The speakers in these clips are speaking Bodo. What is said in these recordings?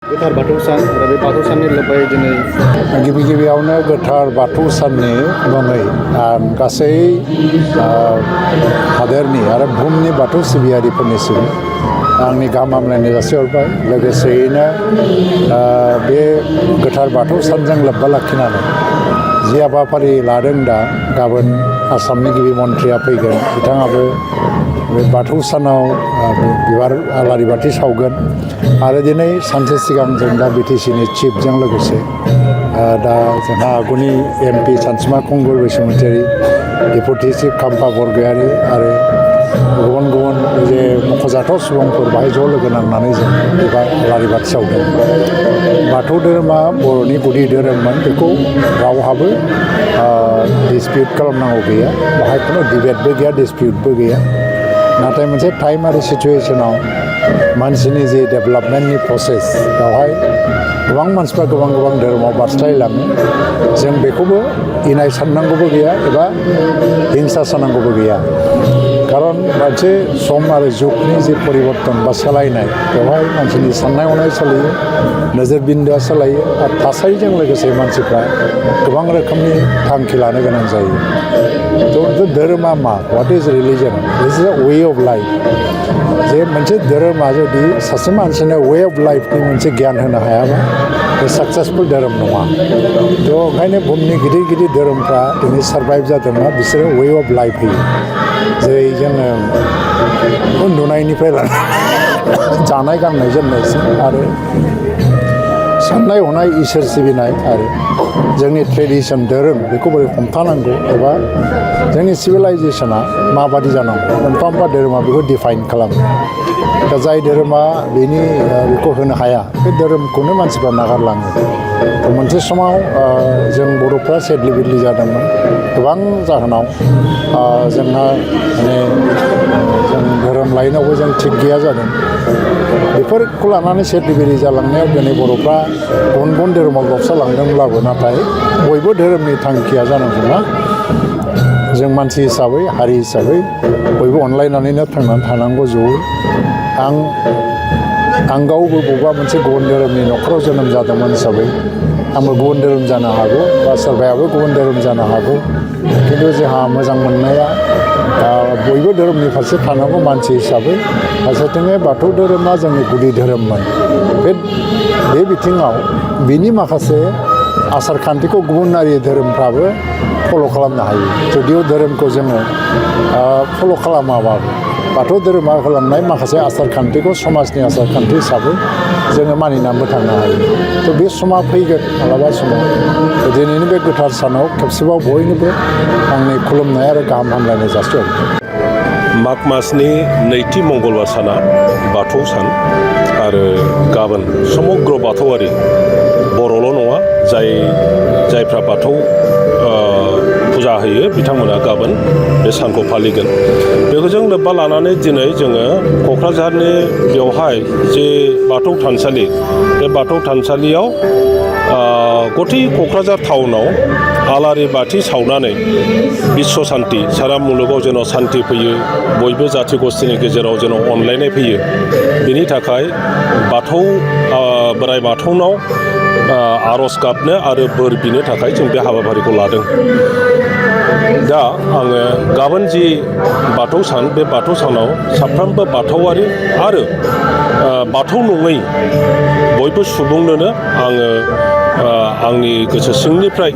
गोथार बाथौ सान आरो बे बाथौ साननि लोब्बायै दिनै गिबि गिबियावनो गोथार बाथौ साननि मुङै आं गासै हादोरनि आरो बुहुमनि बाथौ सिबियारिफोरनिसिम आंनि गाहाम हामलायनाय जासिहरबाय। लोगोसेयैनो बे गोथार बाथौ सानजों लोब्बा लाखिनानै जि हाबाफारि लादों दा गाबोन आसामनि गिबि मन्थ्रिया फैगोन, बिथाङाबो बे बाथौ सानाव बिबार आलारि बाथि सावगोन आरो दिनै सानसे सिगां जों दा बिटिसिनि चिफजों लोगोसे दा जोंहा आगुनि एमपि सानसुमा खुंगुर बसुमतारी, डेपुटि चिफ खाम्फा बरगयारी आरो गुबुन गुबुन जे मख'जाथाव सुबुंफोर बाहाय ज' लोगो नांनानै जों एबा आलारि बाथि सावदों। बाथौ धोरोमा बर'नि गुदि धोरोममोन, बेखौ रावहाबो डिसपिउट खालामनांगौ गैया, बाहाय खुनु डिबेटबो गैया, डिसपिउटबो गैया। नाथाय मोनसे टाइम आरो सिचुवेसनाव मानसिनि जे डेभेलपमेन्टनि प्रसेस, बेवहाय गोबां मानसिफ्रा गोबां गोबां धोरोमाव बारस्लायलाङो। जों बेखौबो इनाय साननांगौबो गैया एबा हिंसा साननांगौबो गैया। खारन मोनसे सम आरो जुगनि जे परिबर्तन बा सोलायनाय, बेवहाय मानसिनि साननाय हनाय सोलायो, नोजोर बिन्दोआ सोलायो आरो थासारिजों लोगोसे मानसिफ्रा गोबां रोखोमनि थांखि लानो गोनां जायो। थ' धोरोमा मा? What is religion? This is a way of life. जे मोनसे धोरोमा जुदि सासे मानसिनो वे अफ लाइफनि मोनसे गियान होनो हायाबा बे साक्सेसफुल धोरोम नङा। थ' ओंखायनो बुहुमनि गिदिर गिदिर धोरोमफ्रा दिनै सारभाइभ जादोंना बिसोरो वे अफ लाइफ होयो। जेरै जोङो उन्दुनायनिफ्राय लानानै जानाय गाननाय जोमनायसिम आरो साननाय हनाय, इसोर सिबिनाय आरो जोंनि ट्रेडिसन धोरोम बेखौ बोरै हमथानांगौ एबा जोंनि सिभिलाइजेसना माबादि जानांगौ, मोनफा मोनफा धोरोमा बेखौ डिफाइन खालामो। दा जाय धोरोमा बेखौ होनो हाया, बे धोरोमखौनो मानसिफ्रा नागारलाङो। मोनसे समाव जों बर'फ्रा सेडलि बेडलि जादोंमोन गोबां जाहोनाव। जोंहा माने जों धोरोम लाइनावबो जों थिग गैया जादों। बेफोरखौ लानानै सेडलि बेडलि जालांनायाव दिनै बर'फ्रा गुबुन गुबुन धोरोमाव गावस्रालांदोंब्लाबो नाथाय बयबो धोरोमनि थांखिया जानांगौ मा, जों मानसि हिसाबै, हारि हिसाबै बयबो अनलायनानैनो थांनानै थानांगौ ज'यै। आं गावबो बबेबा मोनसे गुबुन धोरोमनि न'खराव जोनोम जादोंमोन हिसाबै आंबो गुबुन धोरोम जानो हागौ बा सोरबायाबो गुबुन धोरोम जानो हागौ, खिन्थु जोंहा मोजां मोननाया बयबो धोरोमनि फारसे थानांगौ मानसि हिसाबै। फारसेथिंहाय बाथौ धोरोमा जोंनि गुदि धोरोममोन। बे बिथिङाव बिनि माखासे आसार खान्थिखौ गुबुनारि धोरोमफ्राबो फल' खालामनो हायो। जुदिअ धोरोमखौ जोङो फल' खालामाबाबो बाथौ धोरोमा होलांनाय माखासे आसार खान्थिखौ समाजनि आसार खान्थि हिसाबै जोङो मानिनानैबो थांनो हायो। थ' बे समा फैगोन मालाबा समाव। दिनैनि बे गोथार सानाव खेबसेबाव बयनोबो आंनि खुलुमनाय आरो गाहाम हामलायनाय जासिहरबाय। माग मासनि नैथि मंगलबार साना बाथौ सान आरो गाबोन समग्र बाथौआरि, बर'ल' नङा, जायफ्रा बाथौ फुजा होयो बिथांमोना गाबोन बे सानखौ फालिगोन। बेखौ जों लोब्बा लानानै दिनै जोङो क'क्राझारनि बेवहाय जे बाथौ थानसालि, बे बाथौ थानसालियाव गथै क'क्राझार टाउनाव आलारि बाथि सावनानै बिश्व शान्ति, सारा मुलुगाव जेन' शान्ति फैयो, बयबो जाथि गस्थिनि गेजेराव जेन' अनलायनाय फैयो, बिनि थाखाय बाथौ बोराइ बाथौनाव आर'ज गाबनो आरो बोर बिनो थाखाय जों बे हाबाफारिखौ लादों। दा आङो गाबोन जि बाथौ सान, बे बाथौ सानाव साफ्रोमबो बाथौआरि आरो बाथौ नङै बयबो सुबुंनोनो आङो आंनि गोसो सिंनिफ्राय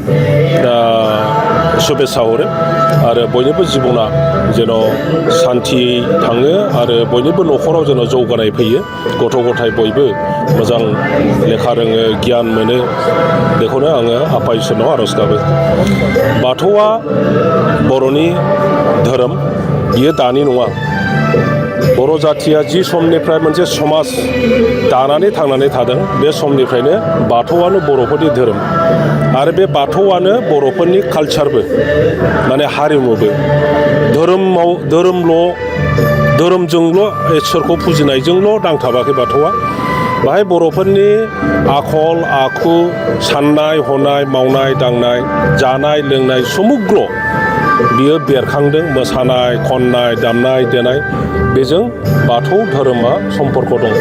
शुभेच्छा हरो आरो बयनिबो जिबना जेन' सान्थियै थाङो आरो बयनिबो न'खराव जेन' जौगानाय फैयो, गथ' गथाय बयबो मोजां लेखा रोङो, गियान मोनो, बेखौनो आङो आफा इसोरनाव आर'ज गाबो। बाथौआ बर'नि धोरोम, बियो दानि नङा। बर' जाथिया जि समनिफ्राय मोनसे समाज दानानै थांनानै थादों, बे समनिफ्रायनो बाथौआनो बर'फोरनि धोरोम आरो बे बाथौआनो बर'फोरनि कालचारबो, माने हारिमुबो। धोरोमजोंल' इसोरखौ फुजिनायजोंल' नांथाबाखै बाथौआ। बाहाय बर'फोरनि आखल आखु, साननाय हनाय, मावनाय दांनाय, जानाय लोंनाय समग्र बियो बेरखांदों मोसानाय खननाय दामनाय देनाय बेजों बाथौ धोरोमा सम्पर्क दं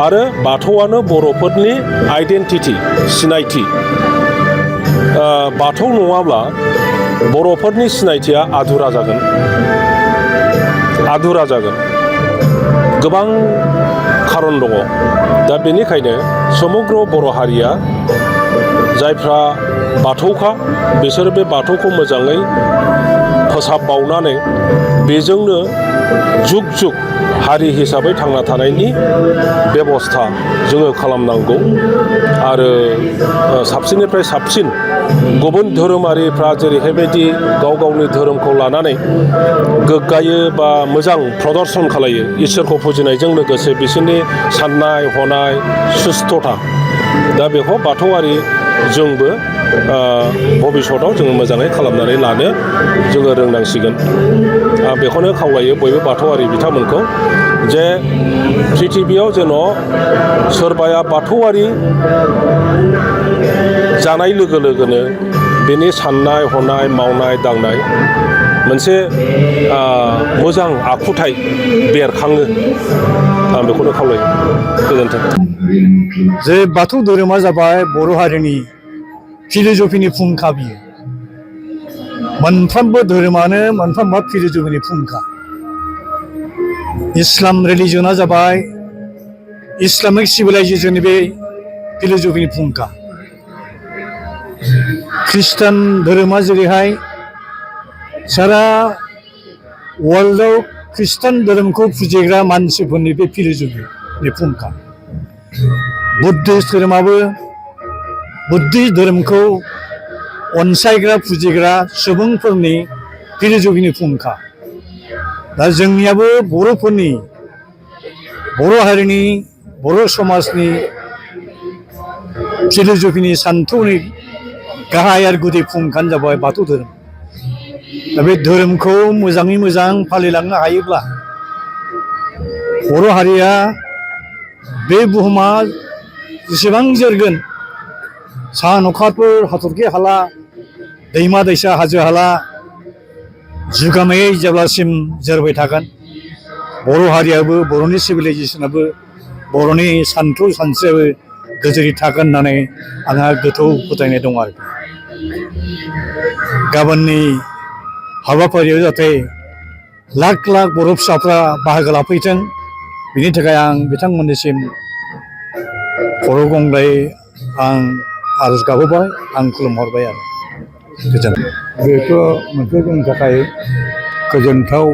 आरो बाथौआनो बर'फोरनि आइडेन्टिटि सिनायथि बाथौ नङाब्ला बर'फोरनि सिनायथिया आधुरा जागोन गोबां खारन दङ दा बेनिखायनो समग्र बर' हारिया जायफ्रा बाथौखा बिसोर बे बाथौखौ मोजाङै फोसाबबावनानै बेजोंनो जुग जुग हारि हिसाबै थांना थानायनि बेबस्था जोङो खालामनांगौ आरो साबसिननिफ्राय साबसिन गुबुन धोरोमारिफ्रा जेरैहायबायदि गाव गावनि धोरोमखौ लानानै गोग्गायो बा मोजां प्रदर्शन खालायो इसोरखौ फुजिनायजों लोगोसे बिसोरनि साननाय हनाय सुस्थता दा बेखौ बाथौआरि जोंबो भबिष्यताव जोङो मोजाङै खालामनानै लानो जोङो रोंनांसिगोन आं बेखौनो खावलायो बयबो बाथौआरि बिथांमोनखौ जे प्रिथिबियाव जेन' सोरबाया बाथौआरि जानाय लोगो लोगोनो बेनि साननाय हनाय मावनाय दांनाय मोनसे मोजां आखुथाय बेरखाङो आं बेखौनो खावलायो गोजोन्थों जे बाथौ धोरोमा जाबाय बर' हारिनि फिल'सफिनि फुंखा बियो मोनफ्रोमबो धोरोमानो मोनफ्रोमबो फिल'सफिनि फुंखा इस्लाम रिलिजना जाबाय इस्लामिक सिभिलाइजेसननि बे फिल'सफिनि फुंखा ख्रिस्टान धोरोमा जेरैहाय सारा वर्ल्डआव ख्रिस्टान धोरोमखौ फुजिग्रा मानसिफोरनि बे फिल'सफिनि फुंखा बुद्धिस्ट धोरोमाबो बुद्धिस्ट धोरोमखौ अनसायग्रा फुजिग्रा सुबुंफोरनि फिल'सफिनि फुंखा दा जोंनियाबो बर'फोरनि बर' हारिनि बर' समाजनि फिल'सफिनि सान्थौनि गाहाय आरो गुदि फुंखायानो जाबाय बाथौ धोरोम दा बे धोरोमखौ मोजाङै मोजां फालिलांनो हायोब्ला बर' हारिया बे बुहुमा जेसेबां जोरगोन सान अखाफोर हाथरखि हाला दैमा दैसा हाजो हाला जुगामैयै जेब्लासिम जोरबाय थागोन बर' हारियाबो बर'नि सिभिलाइजेसनाबो बर'नि सानथौ सानस्रियाबो गोजोरै थागोन होननानै आंहा गोथौ फोथायनाय दं आरोखि गाबोननि हाबाफारियाव जाहाथे लाख लाख बर' फिसाफ्रा बाहागो लाफैथों बिनि थाखाय आं बिथांमोननिसिम खर' गंग्लाय आं आर'ज गाबोबाय आं खुलुमहरबाय आरो गोजोन्थों बेथ' मोनसे जोंनि थाखाय गोजोनथाव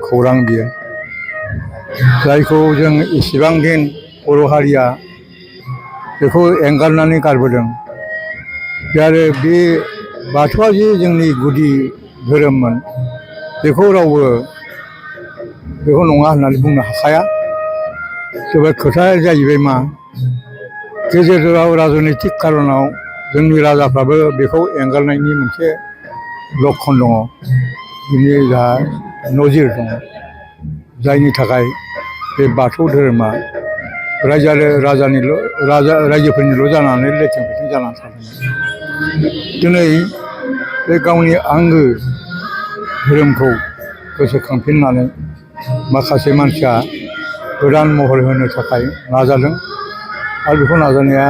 खौरां बियो जायखौ जों इसिबां दिन बर' हारिया बेखौ एंगारनानै गारबोदों आरो बे बाथौआ जे जोंनि गुदि धोरोममोन बेखौ रावबो बेखौ नङा होननानै बुंनो हाखाया थेवबो खोथाया जाहैबाय मा गेजेराव राजनितिक कारनाव जोंनि राजाफ्राबो बेखौ एंगारनायनि मोनसे लक्षन दङ बिनि जाहा नजिर दङ जायनि थाखाय बे बाथौ धोरोमा रायजोफोरनिल' जानानै लेथें फेथें जानानै थादोंमोन दिनै बे गावनि आंगो धोरोमखौ गोसोखांफिननानै माखासे मानसिया गोदान महर होनो थाखाय नाजादों आरो बेखौ नाजानाया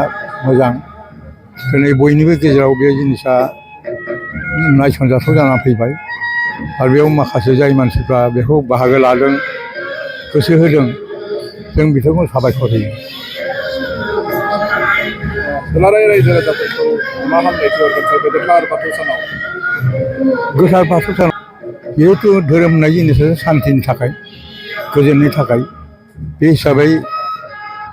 मोजां दिनै बयनिबो गेजेराव बे जिनिसा नायसनजाथाव जानानै फैबाय आरो बेयाव माखासे जाय मानसिफ्रा बेखौ बाहागो लादों गोसो होदों जों बिथांखौ साबायखर होयो दुलाराय रायजो राजाफोरखौ मा हामलायथि हरगोन गोथार बाथौ सानाव गोथार बाथौ सानाव जिहेथु धोरोम होननाय जिनिसा सान्थिनि थाखाय गोजोननि थाखाय बे हिसाबै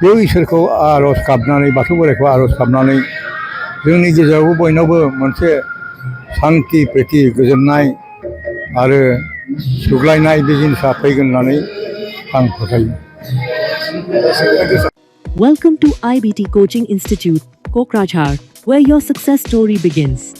बे इसोरखौ आर'ज गाबनानै बाथौ बोराइखौ आर'ज गाबनानै जोंनि गेजेरावबो बयनावबो मोनसे सान्थि प्रिति गोजोननाय आरो सुग्लायनाय बे जिनिसा फैगोन होननानै आं फोथायो Welcome to IBT Coaching Institute, Kokrajhar, where your success story begins.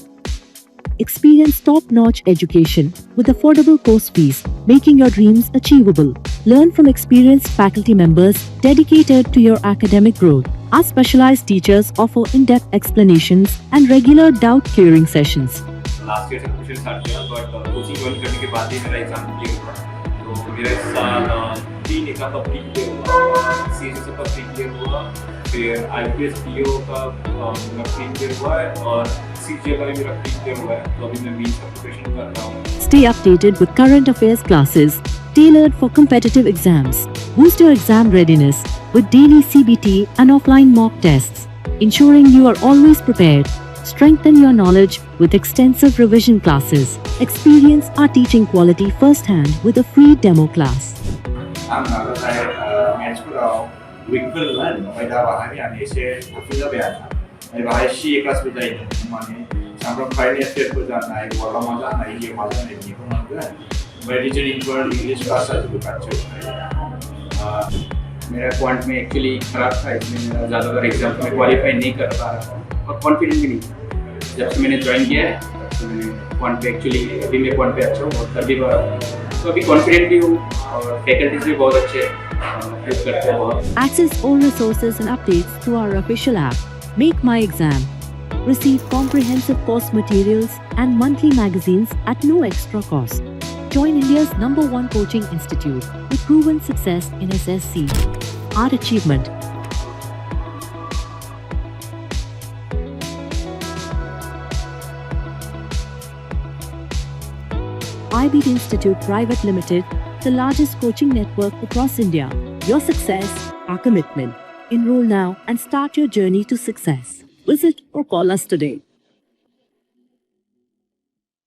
Experience top-notch education with affordable course fees, making your dreams achievable. Learn from experienced faculty members dedicated to your academic growth. Our specialized teachers offer in-depth explanations and regular doubt-clearing sessions. Last year से प्रिपरेशन स्टार्ट किया, बट कोचिंग ज्वाइन करने के बाद ही मेरा एग्जाम क्लियर हुआ। तो मेरा इस साल 3 एग्जाम का प्री क्लियर हुआ, CSS का प्री क्लियर हुआ, फिर IPS PO का मेरा प्री क्लियर हुआ है, और CGL का भी मेरा प्री क्लियर हुआ है। तो अभी मैं मेंस का प्रिपरेशन कर रहा हूँ। Stay updated with current affairs classes tailored for competitive exams. Boost your exam readiness with daily CBT and offline mock tests, ensuring you are always prepared. Strengthen your knowledge with extensive revision classes. Experience our teaching quality firsthand with a free demo class. आं नाजानाय मेथ्सफोराव विकफोरमोन, ओमफ्राय दा बाहाय आं एसे साबसिन जाबाय आरो। ओमफ्राय बाहाय CA क्लासबो जायो, माने सामफ्राम फाइनेल टेस्टफोर जानाय, वार्डआव मा जानाय, इयाव मा जानाय बेखौ मोनगोन। ओमफ्राय रिजनिंगफोर इंग्लिश क्लास जाजोबो गासैबो। मेरा क्वांट में एक्चुअली खराब था, इसलिए मेरा ज़्यादातर एग्जाम में क्वालिफाई नहीं कर पा रहा था, और कॉन्फिडेंस भी नहीं। जब से मैंने ज्वाइन किया है तब से मैंने क्वांट पे एक्चुअली अभी मैं क्वांट पे अच्छा हूँ और कर भी पा रहा हूँ, तो अभी कॉन्फिडेंट भी हूँ, और फैकल्टीज भी बहुत अच्छे हेल्प करते हैं बहुत। Access all resources and updates through our official app, Make My Exam. Receive comprehensive course materials and monthly magazines at no extra cost. Join India's #1 coaching institute with proven success in SSC. Our achievement. IBT Institute Private Limited, the largest coaching network across India. Your success, our commitment. Enroll now and start your journey to success. Visit or call us today.